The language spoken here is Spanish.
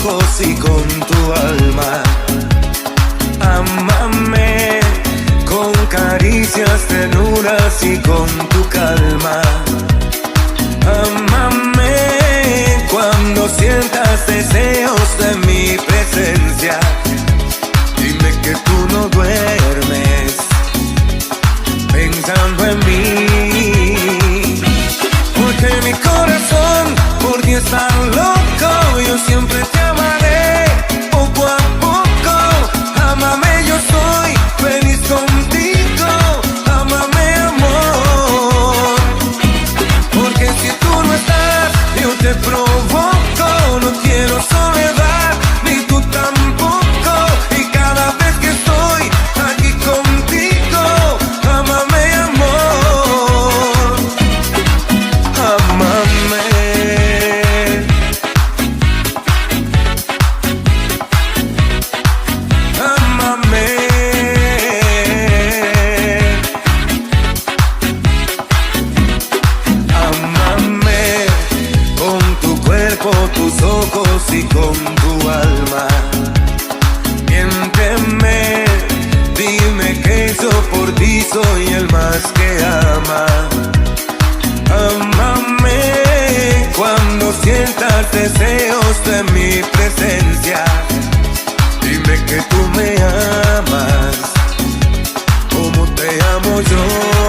ojos y con tu alma. Ámame con caricias, ternuras y con tu calma. Ámame cuando sientas deseos de mi presencia. Dime que tú no duermes pensando en mí, porque mi corazón por ti está loco. Yo siempre te amaré poco a poco. Ámame, yo soy feliz contigo. Ámame, amor, porque si tú no estás, yo te provoco. No quiero soledad, ni tú tampoco. Y cada vez que estoy aquí contigo, ámame, amor, ámame. Ámame. Ámame con tu cuerpo, tus ojos y con tu alma. Miénteme, dime que yo por ti soy el más que ama. Ámame cuando sientas deseos de mi presencia. Dime que tú me amas como te amo yo.